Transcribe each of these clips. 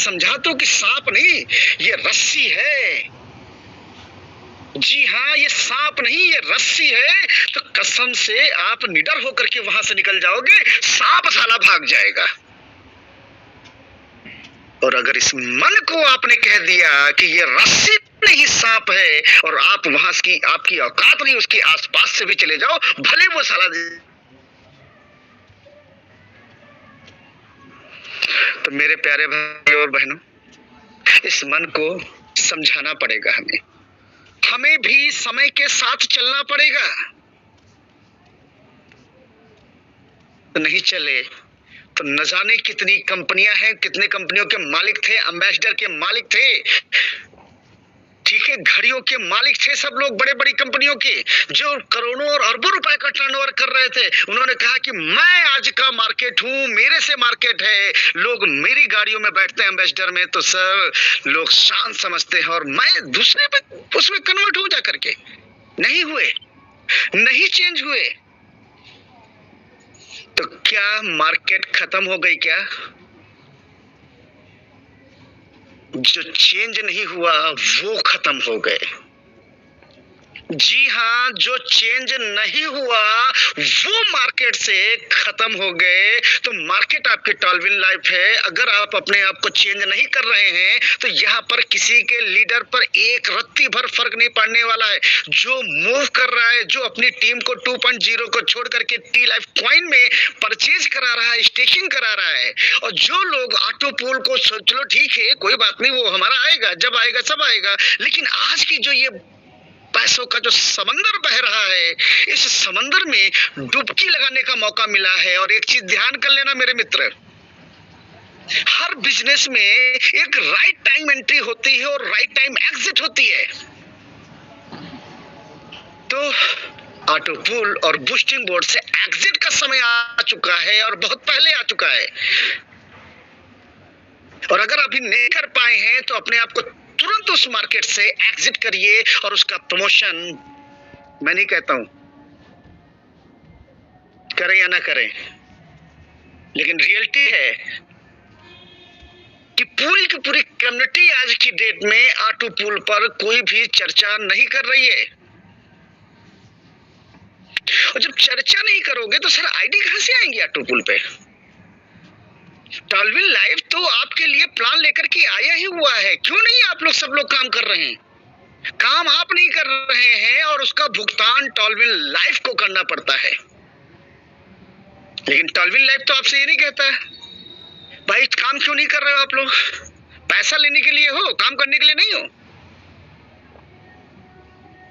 समझा दो कि सांप नहीं, ये रस्सी है। जी हाँ, ये सांप नहीं, ये रस्सी है। तो कसम से आप निडर होकर के वहां से निकल जाओगे, सांप साला भाग जाएगा। और अगर इस मन को आपने कह दिया कि ये रस्सी नहीं सांप है, और आप वहां की आपकी औकात नहीं उसके आसपास से भी चले जाओ, भले वो साला। तो मेरे प्यारे भाई और बहनों, इस मन को समझाना पड़ेगा हमें भी समय के साथ चलना पड़ेगा। तो नहीं चले तो न जाने कितनी कंपनियां हैं, कितने कंपनियों के मालिक थे, एम्बेसडर के मालिक थे, ठीक है, घड़ियों के मालिक थे, सब लोग बड़े बड़ी कंपनियों के, जो करोड़ों और अरबों रुपए का टर्नओवर कर रहे थे। उन्होंने कहा कि मैं आज का मार्केट हूं, मेरे से मार्केट है, लोग मेरी गाड़ियों में बैठते हैं एम्बेसडर में, तो सर लोग शान समझते हैं, और मैं दूसरे पे उसमें कन्वर्ट हूं जा करके। नहीं हुए, नहीं चेंज हुए। तो क्या मार्केट खत्म हो गई क्या? जो चेंज नहीं हुआ वो खत्म हो गए। जी हाँ, जो चेंज नहीं हुआ वो मार्केट से खत्म हो गए। तो मार्केट आपकी टॉलविन लाइफ है। अगर आप अपने आप को चेंज नहीं कर रहे हैं तो यहाँ पर किसी के लीडर पर एक रत्ती भर फर्क नहीं पड़ने वाला है। जो मूव कर रहा है, जो अपनी टीम को 2.0 को छोड़ करके टी लाइफ कॉइन में परचेज करा रहा है, स्टेकिंग करा रहा है, और जो लोग ऑटो पूल को, चलो ठीक है कोई बात नहीं, वो हमारा आएगा, जब आएगा सब आएगा, लेकिन आज की जो ये पैसों का जो समंदर बह रहा है, इस समंदर में डुबकी लगाने का मौका मिला है। और एक चीज ध्यान कर लेना मेरे मित्र, हर बिजनेस में एक राइट टाइम एंट्री होती है और राइट टाइम एग्जिट होती है। तो ऑटो पूल और बूस्टिंग बोर्ड से एग्जिट का समय आ चुका है, और बहुत पहले आ चुका है। और अगर अभी नहीं कर पाए हैं तो अपने आप को तुरंत उस मार्केट से एग्जिट करिए, और उसका प्रमोशन, मैं नहीं कहता हूं करें या ना करें, लेकिन रियलिटी है कि पूरी की पूरी कम्युनिटी आज की डेट में ऑटो पूल पर कोई भी चर्चा नहीं कर रही है। और जब चर्चा नहीं करोगे तो सर आईडी कहां से आएंगी ऑटो पूल पे? टॉलविन लाइफ तो आपके लिए प्लान लेकर के आया ही हुआ है। क्यों नहीं आप लोग सब लोग काम कर रहे हैं? काम आप नहीं कर रहे हैं और उसका भुगतान टॉलविन लाइफ को करना पड़ता है। लेकिन टॉलविन लाइफ तो आपसे ये नहीं कहता है भाई काम क्यों नहीं कर रहे हो आप लोग? पैसा लेने के लिए हो, काम करने के लिए नहीं हो।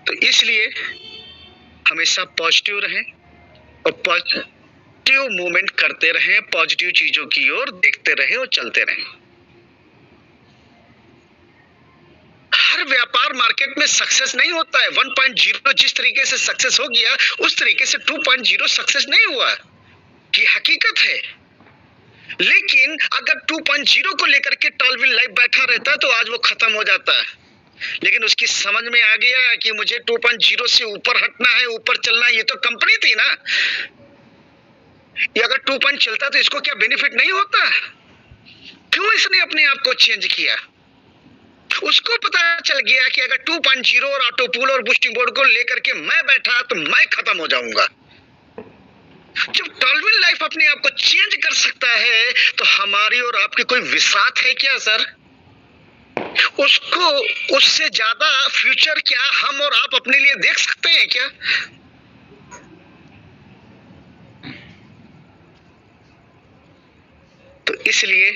तो इसलिए हमेशा पॉजिटिव रहें और पॉजिटिव मूवमेंट करते रहें, पॉजिटिव चीजों की ओर देखते रहें और चलते रहें। हर व्यापार मार्केट में सक्सेस नहीं होता है। 1.0 जिस तरीके से सक्सेस हो गया उस तरीके से 2.0 सक्सेस नहीं हुआ कि हकीकत है। लेकिन अगर 2.0 को लेकर के टॉलविन लाइफ बैठा रहता तो आज वो खत्म हो जाता है। लेकिन उसकी समझ में आ गया कि मुझे 2.0 से ऊपर हटना है, ऊपर चलना है। ये तो कंपनी थी ना, ये अगर 2 चलता तो इसको क्या बेनिफिट नहीं होता? क्यों इसने अपने आप को चेंज किया? उसको पता चल गया कि अगर 2.0 और ऑटो पूल और बूस्टिंग बोर्ड को लेकर के मैं बैठा तो मैं खत्म हो जाऊंगा। जब टॉलविन लाइफ अपने आप को चेंज कर सकता है तो हमारी और आपकी कोई विसात है क्या सर? उसको उससे ज्यादा फ्यूचर क्या हम और आप अपने लिए देख सकते हैं क्या? तो इसलिए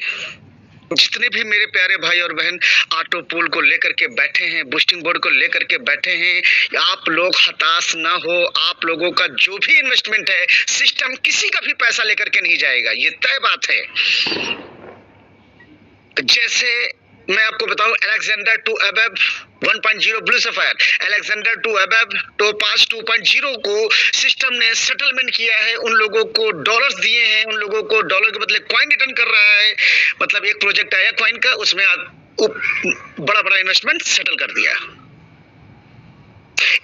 जितने भी मेरे प्यारे भाई और बहन ऑटो पूल को लेकर के बैठे हैं, बूस्टिंग बोर्ड को लेकर के बैठे हैं, आप लोग हताश ना हो। आप लोगों का जो भी इन्वेस्टमेंट है, सिस्टम किसी का भी पैसा लेकर के नहीं जाएगा, ये तय बात है। जैसे मैं आपको बताऊं, अलेक्जेंडर टू अबेब 1.0 ब्लू सफायर, अलेक्जेंडर टू अबेब टोपाज 2.0 को सिस्टम ने सेटलमेंट किया है। उन लोगों को डॉलर्स दिए हैं, उन लोगों को डॉलर के बदले कॉइन रिटर्न कर रहा है। मतलब एक प्रोजेक्ट आया कॉइन का, उसमें बड़ा बड़ा इन्वेस्टमेंट सेटल कर दिया।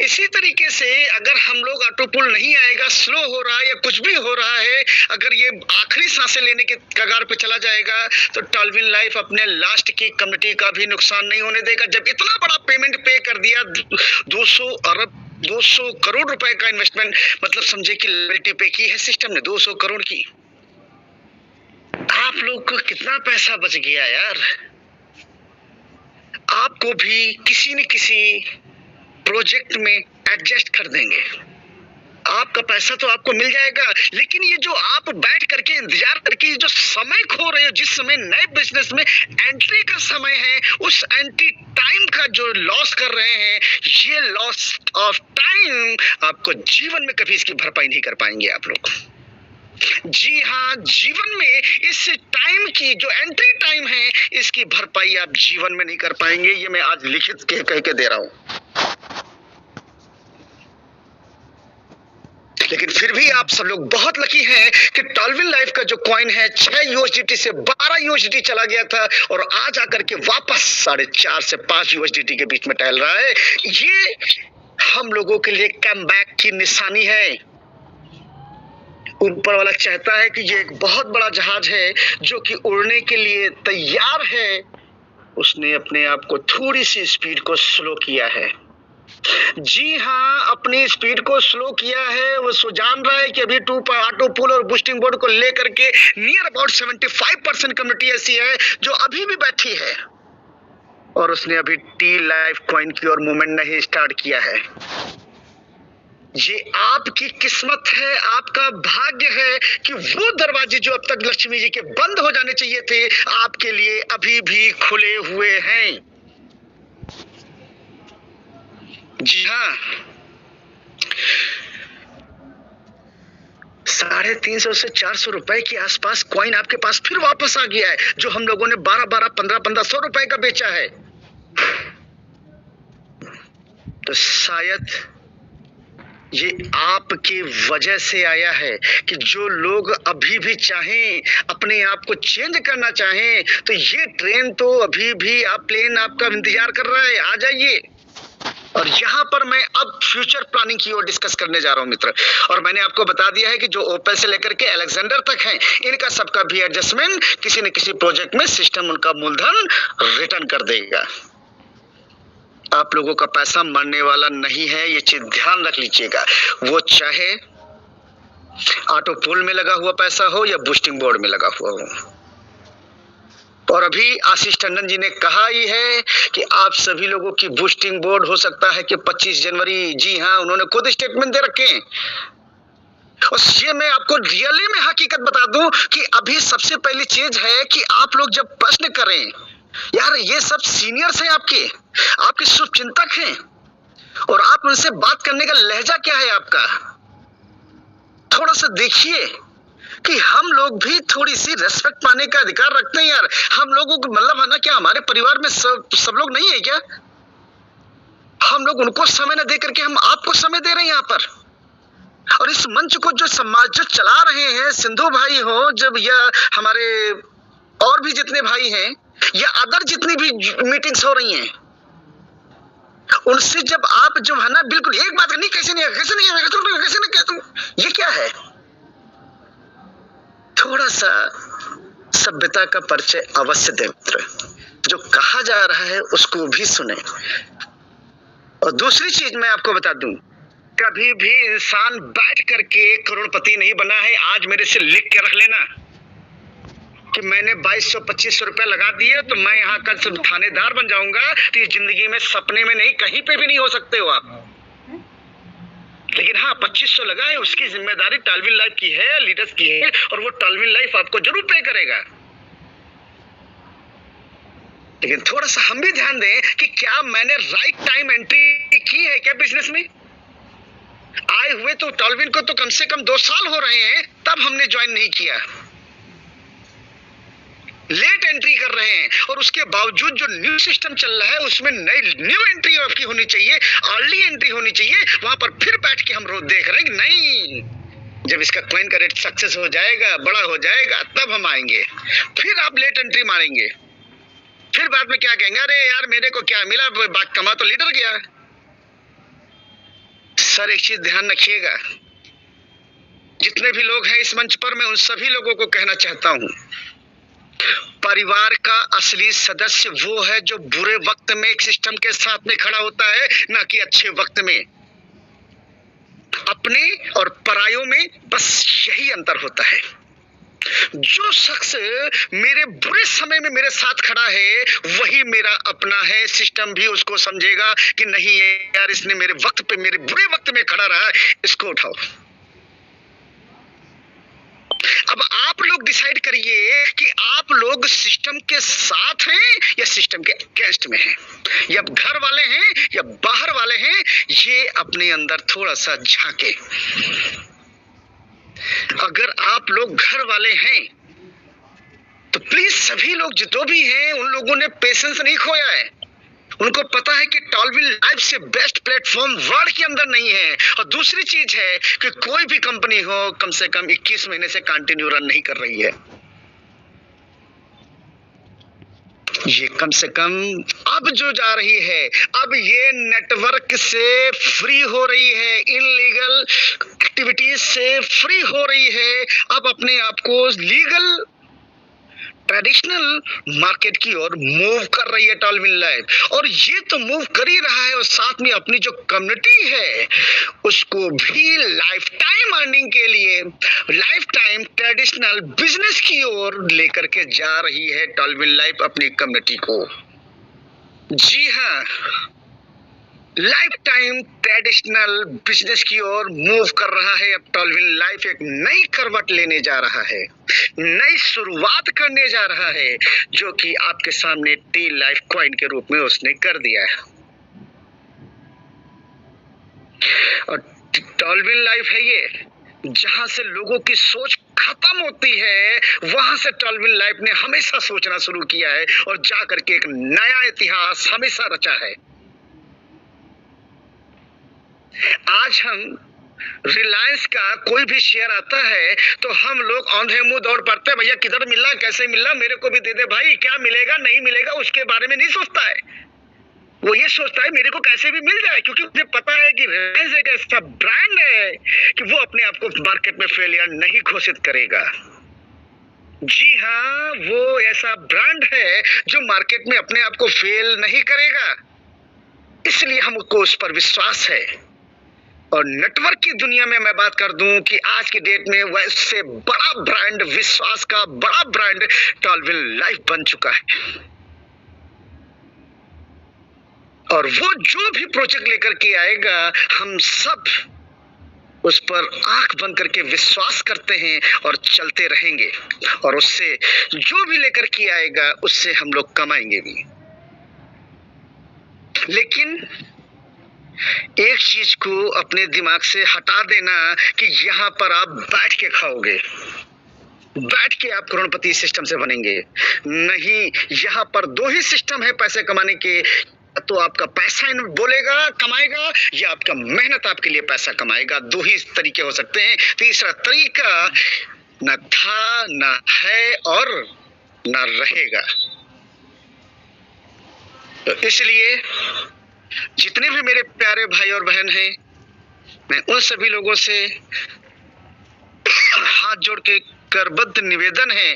इसी तरीके तरीके से अगर हम लोग ऑटो पुल नहीं आएगा, स्लो हो रहा है या कुछ भी हो रहा है, अगर ये आखिरी सांसें लेने के कगार पे चला जाएगा तो टॉलविन लाइफ अपने लास्ट की कमिटी का भी नुकसान नहीं होने देगा। जब इतना बड़ा पेमेंट पे कर दिया, 200 करोड़ रुपए का इन्वेस्टमेंट, मतलब समझे कि लियबिलिटी पे की है सिस्टम ने 200 करोड़ की। आप लोग को कितना पैसा बच गया यार। आपको भी किसी न किसी प्रोजेक्ट में एडजस्ट कर देंगे, आपका पैसा तो आपको मिल जाएगा। लेकिन ये जो आप बैठ करके इंतजार करके जो समय खो रहे हो, जिस समय नए बिजनेस में एंट्री का समय है, उस एंट्री टाइम का जो लॉस कर रहे हैं, ये लॉस ऑफ टाइम आपको जीवन में कभी इसकी भरपाई नहीं कर पाएंगे आप लोग। जी हाँ, जीवन में इस टाइम की जो एंट्री टाइम है, इसकी भरपाई आप जीवन में नहीं कर पाएंगे। ये मैं आज लिखित कह के दे रहा हूं। लेकिन फिर भी आप सब लोग बहुत लकी हैं कि टॉलविन लाइफ का जो कॉइन है 6 यूएसडीटी से 12 यूएसडीटी चला गया था और आज आकर के वापस 4.5 से 5 यूएसडीटी के बीच में टहल रहा है। ये हम लोगों के लिए कमबैक की निशानी है। ऊपर वाला चाहता है कि ये एक बहुत बड़ा जहाज है जो कि उड़ने के लिए तैयार है। उसने अपने आप को थोड़ी सी स्पीड को स्लो किया है। जी हाँ, अपनी स्पीड को स्लो किया है। वो जान रहा है कि अभी ऑटो पुल और बूस्टिंग बोर्ड को लेकर के नियर अबाउट 75% कम्युनिटी ऐसी है जो अभी भी बैठी है और उसने अभी टी लाइफ कॉइन की और मूवमेंट नहीं स्टार्ट किया है। ये आपकी किस्मत है, आपका भाग्य है कि वो दरवाजे जो अब तक लक्ष्मी जी के बंद हो जाने चाहिए थे, आपके लिए अभी भी खुले हुए हैं। जी हाँ, 350 से 400 रुपए के आसपास कॉइन आपके पास फिर वापस आ गया है, जो हम लोगों ने 12-12, 15-1500 रुपए का बेचा है। तो शायद ये आपकी वजह से आया है कि जो लोग अभी भी चाहें, अपने आप को चेंज करना चाहें, तो ये ट्रेन तो अभी भी प्लेन आपका इंतजार कर रहा है, आ जाइए। और यहाँ पर मैं अब फ्यूचर प्लानिंग की ओर डिस्कस करने जा रहा हूँ मित्र। और मैंने आपको बता दिया है कि जो ओपेल से लेकर के अलेक्जेंडर तक हैं, इनका सबका भी एडजस्टमेंट किसी न किसी प्रोजेक्ट में सिस्टम उनका मूलधन रिटर्न कर देगा। आप लोगों का पैसा मरने वाला नहीं है, ये चीज ध्यान रख लीजिएगा। वो चाहे ऑटो पुल में लगा हुआ पैसा हो या बूस्टिंग बोर्ड में लगा हुआ हो। और अभी आशीष टंडन जी ने कहा ही है कि आप सभी लोगों की बूस्टिंग बोर्ड हो सकता है कि 25 जनवरी, जी हाँ, उन्होंने खुद स्टेटमेंट दे रखे हैं। और ये मैं आपको रियली में हकीकत बता दूं कि अभी सबसे पहली चीज है कि आप लोग जब प्रश्न करें, यार ये सब सीनियर्स हैं, आपके शुभचिंतक हैं, और आप उनसे बात करने का लहजा क्या है आपका, थोड़ा सा देखिए कि हम लोग भी थोड़ी सी रेस्पेक्ट पाने का अधिकार रखते हैं यार। हम लोगों को मतलब है ना, क्या हमारे परिवार में सब लोग नहीं है क्या? हम लोग उनको समय न दे करके हम आपको समय दे रहे हैं यहाँ पर। और इस मंच को जो समाज जो चला रहे हैं, सिंधु भाई हो जब, या हमारे और भी जितने भाई हैं, या अदर जितनी भी मीटिंग्स हो रही हैं, उनसे जब आप जो है ना बिल्कुल एक बात नहीं, कैसे नहीं, ये क्या है? थोड़ा सा सभ्यता का परिचय अवश्य दें मित्र। जो कहा जा रहा है उसको भी सुने। और दूसरी चीज मैं आपको बता दूं, कभी भी इंसान बैठ करके करोड़पति नहीं बना है। आज मेरे से लिख के रख लेना कि मैंने 2200-2500 रुपए लगा दिए तो मैं यहाँ कल से थानेदार बन जाऊंगा। तो ये जिंदगी में सपने में नहीं, कहीं पे भी नहीं हो सकते हो आप। लेकिन हाँ, 2500 लगा है, उसकी जिम्मेदारी टॉलविन लाइफ की है, लीडर्स की है, और वो टॉलविन लाइफ आपको जरूर पे करेगा। लेकिन थोड़ा सा हम भी ध्यान दें कि क्या मैंने राइट टाइम एंट्री की है क्या बिजनेस में? आए हुए तो टॉलविन को तो कम से कम 2 साल हो रहे हैं, तब हमने ज्वाइन नहीं किया। लेट एंट्री कर रहे हैं, और उसके बावजूद जो न्यू सिस्टम चल रहा है उसमें न्यू एंट्री आपकी होनी चाहिए, अर्ली एंट्री होनी चाहिए। वहां पर फिर बैठ के हम रोज देख रहे हैं कि नहीं, जब इसका कॉइन का रेट सक्सेस हो जाएगा, बड़ा हो जाएगा, तब हम आएंगे। फिर आप लेट एंट्री मारेंगे, फिर बाद में क्या कहेंगे, अरे यार मेरे को क्या मिला, बात कमा तो लीडर गया। सर एक चीज ध्यान रखिएगा, जितने भी लोग हैं इस मंच पर, मैं उन सभी लोगों को कहना चाहता हूं, परिवार का असली सदस्य वो है जो बुरे वक्त में एक सिस्टम के साथ में खड़ा होता है, ना कि अच्छे वक्त में। अपने और परायों में बस यही अंतर होता है। जो शख्स मेरे बुरे समय में मेरे साथ खड़ा है वही मेरा अपना है। सिस्टम भी उसको समझेगा कि नहीं यार, इसने मेरे वक्त पे, मेरे बुरे वक्त में खड़ा रहा, इसको उठाओ। अब आप लोग डिसाइड करिए कि आप लोग सिस्टम के साथ हैं या सिस्टम के अगेंस्ट में हैं, या घर वाले हैं या बाहर वाले हैं। ये अपने अंदर थोड़ा सा झांके। अगर आप लोग घर वाले हैं तो प्लीज सभी लोग जो भी हैं उन लोगों ने पेशेंस नहीं खोया है। उनको पता है कि टॉलविल लाइफ से बेस्ट प्लेटफॉर्म वर्ल्ड के अंदर नहीं है। और दूसरी चीज है कि कोई भी कंपनी हो कम से कम 21 महीने से कंटिन्यू रन नहीं कर रही है। ये कम से कम अब जो जा रही है, अब ये नेटवर्क से फ्री हो रही है, इनलीगल एक्टिविटीज से फ्री हो रही है, अब अपने आप को लीगल ट्रेडिशनल मार्केट की ओर मूव कर रही है टॉलविल लाइफ। और ये तो मूव कर ही रहा है, और साथ में अपनी जो कम्युनिटी है उसको भी लाइफ टाइम अर्निंग के लिए, लाइफ टाइम ट्रेडिशनल बिजनेस की ओर लेकर के जा रही है टॉलविल लाइफ अपनी कम्युनिटी को। जी हाँ, लाइफ टाइम ट्रेडिशनल बिजनेस की ओर मूव कर रहा है। अब टॉलविल लाइफ एक नई करवट लेने जा रहा है, नई शुरुआत करने जा रहा है, जो कि आपके सामने टी लाइफ कॉइन के रूप में उसने कर दिया है। और टॉलविल लाइफ है ये, जहां से लोगों की सोच खत्म होती है, वहां से टॉलविल लाइफ ने हमेशा सोचना शुरू किया है और जाकर के एक नया इतिहास हमेशा रचा है। आज हम रिलायंस का कोई भी शेयर आता है तो हम लोग औंधे मुंह दौड़ पड़ते हैं, भैया किधर मिल रहा, कैसे मिल रहा, मेरे को भी दे दे भाई, क्या मिलेगा नहीं मिलेगा उसके बारे में नहीं सोचता है। वो ये सोचता है मेरे को कैसे भी मिल जाए, क्योंकि मुझे पता है कि रिलायंस एक ऐसा ब्रांड है कि वो अपने आप को मार्केट में फेलियर नहीं घोषित करेगा। जी हाँ, वो ऐसा ब्रांड है जो मार्केट में अपने आप को फेल नहीं करेगा, इसलिए हमको उस पर विश्वास है। और नेटवर्क की दुनिया में मैं बात कर दूं कि आज की डेट में वैसे बड़ा ब्रांड, विश्वास का बड़ा ब्रांड टॉलविल लाइफ बन चुका है। और वो जो भी प्रोजेक्ट लेकर के आएगा, हम सब उस पर आंख बंद करके विश्वास करते हैं और चलते रहेंगे, और उससे जो भी लेकर के आएगा उससे हम लोग कमाएंगे भी। लेकिन एक चीज को अपने दिमाग से हटा देना कि यहाँ पर आप बैठ के खाओगे, बैठ के आप करोड़पति सिस्टम से बनेंगे नहीं। यहाँ पर दो ही सिस्टम है पैसे कमाने के, तो आपका पैसा बोलेगा कमाएगा, या आपका मेहनत आपके लिए पैसा कमाएगा। दो ही तरीके हो सकते हैं, तीसरा तरीका न था, न है और न रहेगा। तो इसलिए जितने भी मेरे प्यारे भाई और बहन हैं, मैं उन सभी लोगों से हाथ जोड़ के करबद्ध निवेदन है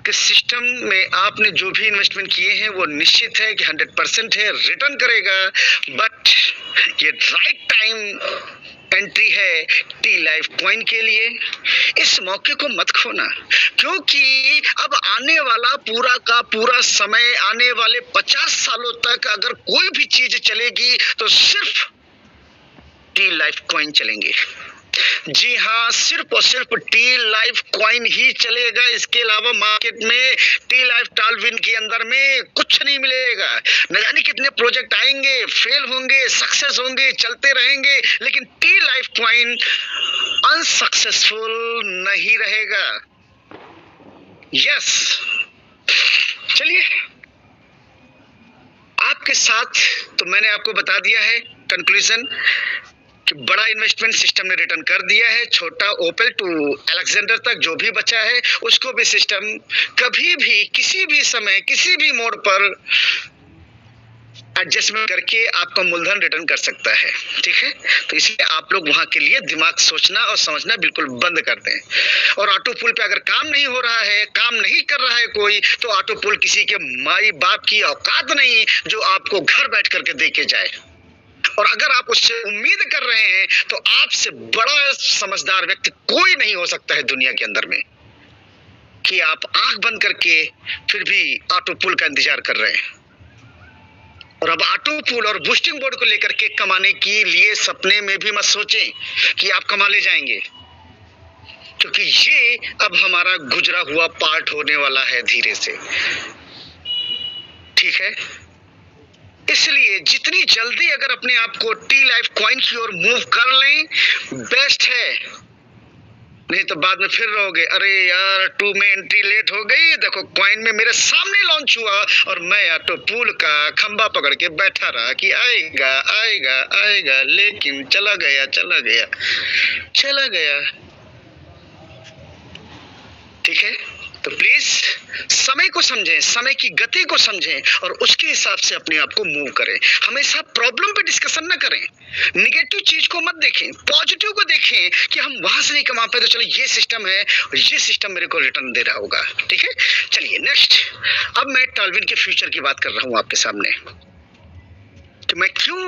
कि सिस्टम में आपने जो भी इन्वेस्टमेंट किए हैं वो निश्चित है कि 100% है, रिटर्न करेगा। बट ये राइट टाइम एंट्री है टी लाइफ कॉइन के लिए। इस मौके को मत खोना, क्योंकि अब आने वाला पूरा का पूरा समय, आने वाले 50 सालों तक अगर कोई भी चीज चलेगी तो सिर्फ टी लाइफ कॉइन चलेंगे। जी हाँ, सिर्फ और सिर्फ टी लाइफ कॉइन ही चलेगा। इसके अलावा मार्केट में टी लाइफ टॉलविल के अंदर में कुछ नहीं मिलेगा। न जाने कितने प्रोजेक्ट आएंगे, फेल होंगे, सक्सेस होंगे, चलते रहेंगे, लेकिन टी लाइफ कॉइन अनसक्सेसफुल नहीं रहेगा। यस, चलिए आपके साथ तो मैंने आपको बता दिया है कंक्लूजन कि बड़ा इन्वेस्टमेंट सिस्टम ने रिटर्न कर दिया है। छोटा ओपेल टू अलेक्जेंडर तक जो भी बचा है उसको भी सिस्टम कभी भी, किसी भी समय, किसी भी मोड़ पर एडजस्टमेंट करके आपका मूलधन रिटर्न कर सकता है। ठीक है, तो इसलिए आप लोग वहां के लिए दिमाग सोचना और समझना बिल्कुल बंद कर दें। और ऑटो पुल पे अगर काम नहीं हो रहा है, काम नहीं कर रहा है कोई, तो ऑटो पुल किसी के माई बाप की औकात नहीं जो आपको घर बैठ करके दे के जाए। और अगर आप उससे उम्मीद कर रहे हैं तो आपसे बड़ा समझदार व्यक्ति कोई नहीं हो सकता है दुनिया के अंदर में, कि आप आंख बंद करके फिर भी ऑटो पुल का इंतजार कर रहे हैं। और अब ऑटो पुल और बूस्टिंग बोर्ड को लेकर के कमाने के लिए सपने में भी मत सोचें कि आप कमा ले जाएंगे, क्योंकि ये अब हमारा गुजरा हुआ पार्ट होने वाला है धीरे से। ठीक है, इसलिए जितनी जल्दी अगर अपने आप को टी लाइफ कॉइन की ओर मूव कर लें बेस्ट है, नहीं तो बाद में फिर रहोगे, अरे यार 2 में एंट्री लेट हो गई, देखो कॉइन में मेरे सामने लॉन्च हुआ और मैं ऑटो पुल का खंबा पकड़ के बैठा रहा कि आएगा आएगा आएगा, लेकिन चला गया चला गया चला गया। ठीक है, तो प्लीज समय को समझें, समय की गति को समझें और उसके हिसाब से अपने आप को मूव करें। हमेशा प्रॉब्लम पे डिस्कशन न करें, निगेटिव चीज को मत देखें, पॉजिटिव को देखें कि हम वहां से नहीं कमा पाए तो चलो ये सिस्टम है और ये सिस्टम मेरे को रिटर्न दे रहा होगा। ठीक है, चलिए नेक्स्ट। अब मैं टॉल्विन के फ्यूचर की बात कर रहा हूं आपके सामने कि मैं क्यों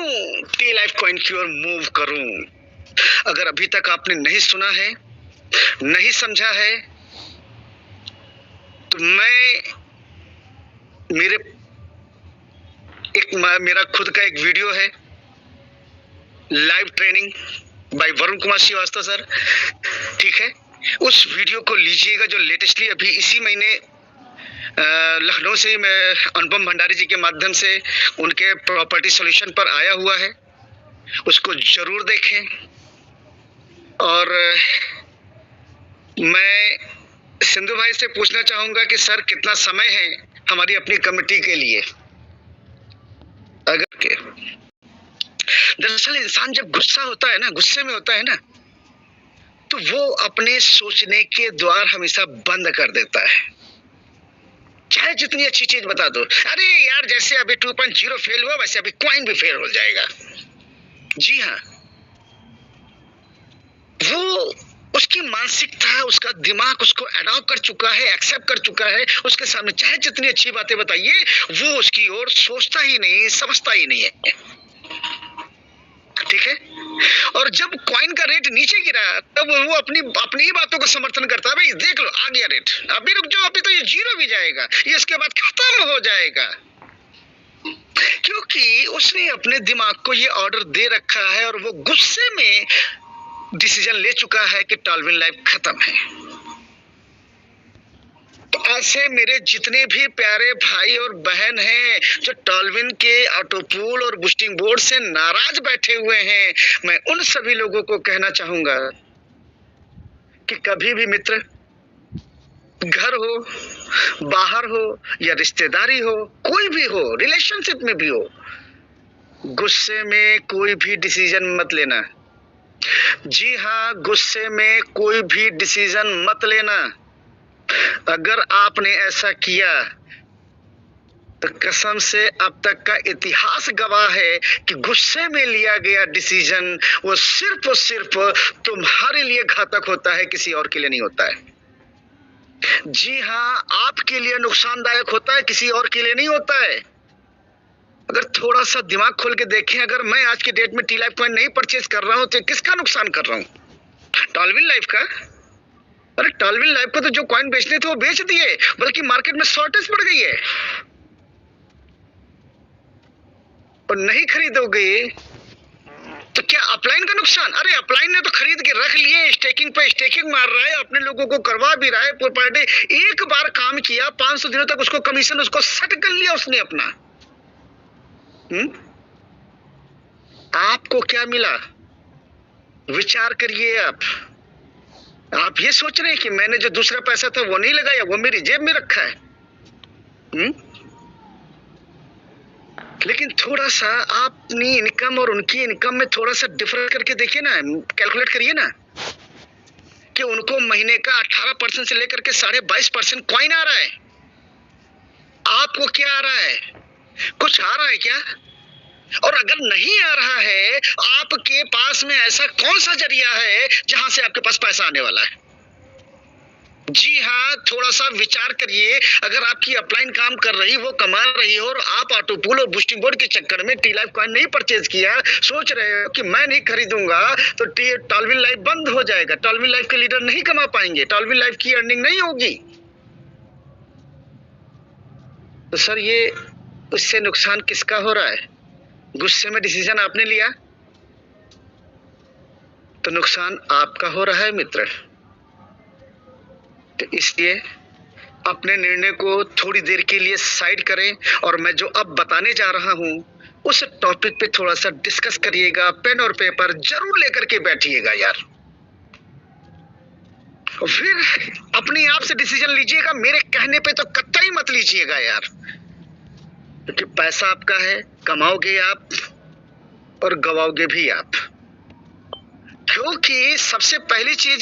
टी लाइफ कॉइन की ओर मूव करूं। अगर अभी तक आपने नहीं सुना है, नहीं समझा है, तो मेरा खुद का एक वीडियो है, live training by Varun Kumar Srivastava sir. ठीक है, उस वीडियो को लीजिएगा जो लेटेस्टली अभी इसी महीने लखनऊ से मैं अनुपम भंडारी जी के माध्यम से उनके प्रॉपर्टी सॉल्यूशन पर आया हुआ है, उसको जरूर देखें। और मैं सिंधु भाई से पूछना चाहूंगा कि सर कितना समय है हमारी अपनी कमेटी के लिए। अगर के दरअसल इंसान जब गुस्सा होता है ना, गुस्से में होता है ना, तो वो अपने सोचने के द्वार हमेशा बंद कर देता है, चाहे जितनी अच्छी चीज बता दो। अरे यार जैसे अभी 2.0 फेल हुआ वैसे अभी कॉइन भी फेल हो जाएगा। जी हाँ, वो उसकी मानसिकता, उसका दिमाग उसको अडॉप्ट कर चुका है, एक्सेप्ट कर चुका है। उसके सामने चाहे जितनी अच्छी बातें बताइए वो उसकी ओर सोचता ही नहीं, समझता ही नहीं है। ठीक है, और जब कॉइन का रेट नीचे गिरा तब वो अपनी ही बातों का समर्थन करता है, भाई देख लो आ गया रेट, अभी रुक जाओ, अभी तो ये 0 भी जाएगा, ये इसके बाद खत्म हो जाएगा। क्योंकि उसने अपने दिमाग को ये ऑर्डर दे रखा है और वो गुस्से में डिसीजन ले चुका है कि टॉल्विन लाइफ खत्म है। तो ऐसे मेरे जितने भी प्यारे भाई और बहन हैं जो टॉल्विन के ऑटो पुल और बूस्टिंग बोर्ड से नाराज बैठे हुए हैं, मैं उन सभी लोगों को कहना चाहूंगा कि कभी भी मित्र, घर हो, बाहर हो या रिश्तेदारी हो, कोई भी हो, रिलेशनशिप में भी हो, गुस्से में कोई भी डिसीजन मत लेना। जी हाँ, गुस्से में कोई भी डिसीजन मत लेना। अगर आपने ऐसा किया तो कसम से अब तक का इतिहास गवाह है कि गुस्से में लिया गया डिसीजन वो सिर्फ और सिर्फ तुम्हारे लिए घातक होता है, किसी और के लिए नहीं होता है। जी हाँ, आपके लिए नुकसानदायक होता है, किसी और के लिए नहीं होता है। अगर थोड़ा सा दिमाग खोल के देखें, अगर मैं आज के डेट में टी लाइफ कॉइन नहीं परचेज कर रहा हूं तो किसका नुकसान कर रहा हूं? टॉल्विन लाइफ का। अरे टॉल्विन लाइफ को तो जो कॉइन बेचने थे वो बेच दिए, बल्कि मार्केट में शॉर्टेज पड़ गई है और नहीं खरीदोगे तो क्या अपलाइन का नुकसान? अरे अपलाइन ने तो खरीद के रख लिए, स्टेकिंग पे स्टेकिंग मार रहा है, अपने लोगों को करवा भी रहा है। पर डे एक बार काम किया, 500 दिनों तक उसको कमीशन उसको सेट कर लिया उसने अपना। आपको क्या मिला? विचार करिए। आप ये सोच रहे हैं कि मैंने जो दूसरा पैसा था वो नहीं लगाया, वो मेरी जेब में रखा है। लेकिन थोड़ा सा अपनी इनकम और उनकी इनकम में थोड़ा सा डिफरेंस करके देखिए ना, कैलकुलेट करिए ना कि उनको महीने का 18% से लेकर के 22.5% कॉइन आ रहा है। आपको क्या आ रहा है? कुछ आ रहा है क्या? और अगर नहीं आ रहा है, आपके पास में ऐसा कौन सा जरिया है जहां से आपके पास पैसा आने वाला है? जी हाँ, थोड़ा सा विचार करिए। अगर आपकी अपलाइन काम कर रही, वो कमा रही हो, और आप ऑटोपूल और बूस्टिंग बोर्ड के चक्कर में टी लाइफ कॉइन नहीं परचेज किया, सोच रहे हो कि मैं नहीं खरीदूंगा तो टॉलविन लाइफ बंद हो जाएगा, टॉलविन लाइफ के लीडर नहीं कमा पाएंगे, टॉलविन लाइफ की अर्निंग नहीं होगी, तो सर ये उससे नुकसान किसका हो रहा है? गुस्से में डिसीजन आपने लिया तो नुकसान आपका हो रहा है मित्र। तो इसलिए अपने निर्णय को थोड़ी देर के लिए साइड करें, और मैं जो अब बताने जा रहा हूं उस टॉपिक पे थोड़ा सा डिस्कस करिएगा। पेन और पेपर जरूर लेकर के बैठिएगा यार, और फिर अपने आप से डिसीजन लीजिएगा। मेरे कहने पे तो कतई मत लीजिएगा यार, क्योंकि पैसा आपका है, कमाओगे आप और गवाओगे भी आप। क्योंकि सबसे पहली चीज